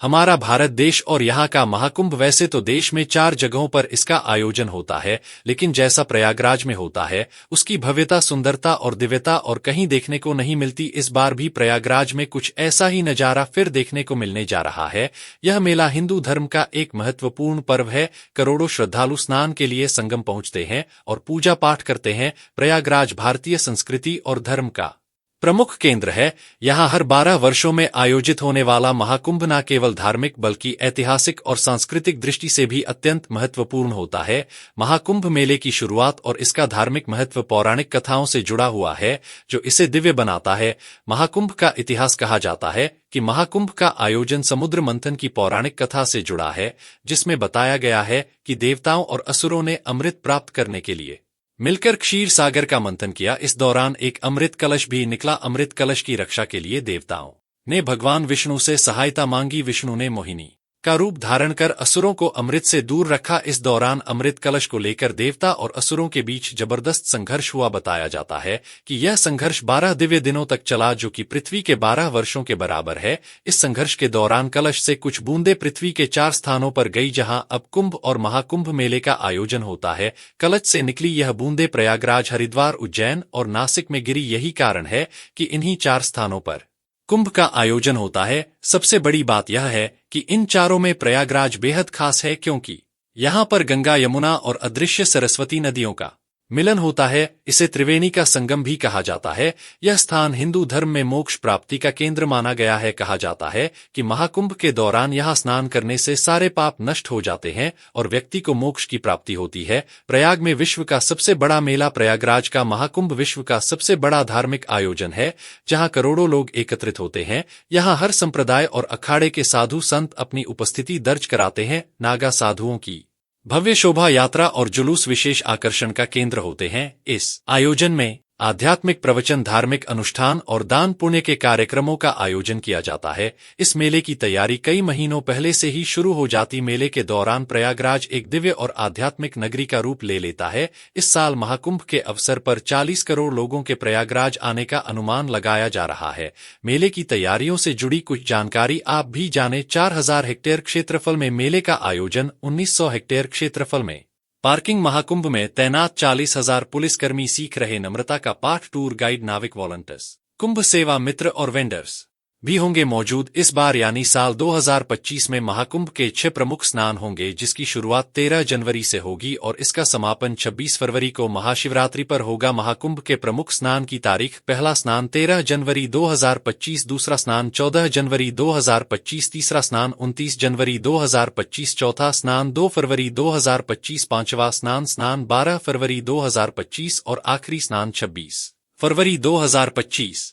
हमारा भारत देश और यहाँ का महाकुंभ वैसे तो देश में 4 जगहों पर इसका आयोजन होता है, लेकिन जैसा प्रयागराज में होता है उसकी भव्यता, सुंदरता और दिव्यता और कहीं देखने को नहीं मिलती। इस बार भी प्रयागराज में कुछ ऐसा ही नजारा फिर देखने को मिलने जा रहा है। यह मेला हिंदू धर्म का एक महत्वपूर्ण पर्व है। करोड़ों श्रद्धालु स्नान के लिए संगम पहुंचते हैं और पूजा पाठ करते हैं। प्रयागराज भारतीय संस्कृति और धर्म का प्रमुख केंद्र है। यहाँ हर 12 वर्षों में आयोजित होने वाला महाकुंभ न केवल धार्मिक बल्कि ऐतिहासिक और सांस्कृतिक दृष्टि से भी अत्यंत महत्वपूर्ण होता है। महाकुंभ मेले की शुरुआत और इसका धार्मिक महत्व पौराणिक कथाओं से जुड़ा हुआ है, जो इसे दिव्य बनाता है। महाकुंभ का इतिहास कहा जाता है कि महाकुंभ का आयोजन समुद्र मंथन की पौराणिक कथा से जुड़ा है, जिसमें बताया गया है कि देवताओं और असुरों ने अमृत प्राप्त करने के लिए मिलकर क्षीर सागर का मंथन किया। इस दौरान एक अमृत कलश भी निकला। अमृत कलश की रक्षा के लिए देवताओं ने भगवान विष्णु से सहायता मांगी। विष्णु ने मोहिनी का रूप धारण कर असुरों को अमृत से दूर रखा। इस दौरान अमृत कलश को लेकर देवता और असुरों के बीच जबरदस्त संघर्ष हुआ। बताया जाता है कि यह संघर्ष 12 दिव्य दिनों तक चला, जो कि पृथ्वी के 12 वर्षों के बराबर है। इस संघर्ष के दौरान कलश से कुछ बूंदें पृथ्वी के 4 स्थानों पर गई, जहां अब कुंभ और महाकुंभ मेले का आयोजन होता है। कलश से निकली यह बूंदें प्रयागराज, हरिद्वार, उज्जैन और नासिक में गिरी। यही कारण है कि इन्हीं 4 स्थानों पर कुंभ का आयोजन होता है। सबसे बड़ी बात यह है कि इन चारों में प्रयागराज बेहद खास है, क्योंकि यहाँ पर गंगा, यमुना और अदृश्य सरस्वती नदियों का मिलन होता है। इसे त्रिवेणी का संगम भी कहा जाता है। यह स्थान हिंदू धर्म में मोक्ष प्राप्ति का केंद्र माना गया है। कहा जाता है कि महाकुंभ के दौरान यहाँ स्नान करने से सारे पाप नष्ट हो जाते हैं और व्यक्ति को मोक्ष की प्राप्ति होती है। प्रयाग में विश्व का सबसे बड़ा मेला प्रयागराज का महाकुंभ विश्व का सबसे बड़ा धार्मिक आयोजन है, जहाँ करोड़ों लोग एकत्रित होते हैं। यहाँ हर संप्रदाय और अखाड़े के साधु संत अपनी उपस्थिति दर्ज कराते हैं। नागा साधुओं की भव्य शोभा यात्रा और जुलूस विशेष आकर्षण का केंद्र होते हैं। इस आयोजन में आध्यात्मिक प्रवचन, धार्मिक अनुष्ठान और दान पुण्य के कार्यक्रमों का आयोजन किया जाता है। इस मेले की तैयारी कई महीनों पहले से ही शुरू हो जाती। मेले के दौरान प्रयागराज एक दिव्य और आध्यात्मिक नगरी का रूप ले लेता है। इस साल महाकुंभ के अवसर पर 40 करोड़ लोगों के प्रयागराज आने का अनुमान लगाया जा रहा है। मेले की तैयारियों से जुड़ी कुछ जानकारी आप भी जाने। 4000 हेक्टेयर क्षेत्रफल में मेले का आयोजन, 1900 हेक्टेयर क्षेत्रफल में पार्किंग, महाकुंभ में तैनात 40,000 पुलिसकर्मी, सीख रहे नम्रता का पाठ, टूर गाइड, नाविक, वॉलंटियर्स, कुंभ सेवा मित्र और वेंडर्स भी होंगे मौजूद। इस बार यानी साल 2025 में महाकुंभ के 6 प्रमुख स्नान होंगे, जिसकी शुरुआत 13 जनवरी से होगी और इसका समापन 26 फरवरी को महाशिवरात्रि पर होगा। महाकुंभ के प्रमुख स्नान की तारीख: पहला स्नान 13 जनवरी 2025, दूसरा स्नान 14 जनवरी 2025, तीसरा स्नान 29 जनवरी 2025, चौथा स्नान 2 फरवरी 2025, पांचवा स्नान 12 फरवरी 2025 और आखिरी स्नान 26 फरवरी 2025।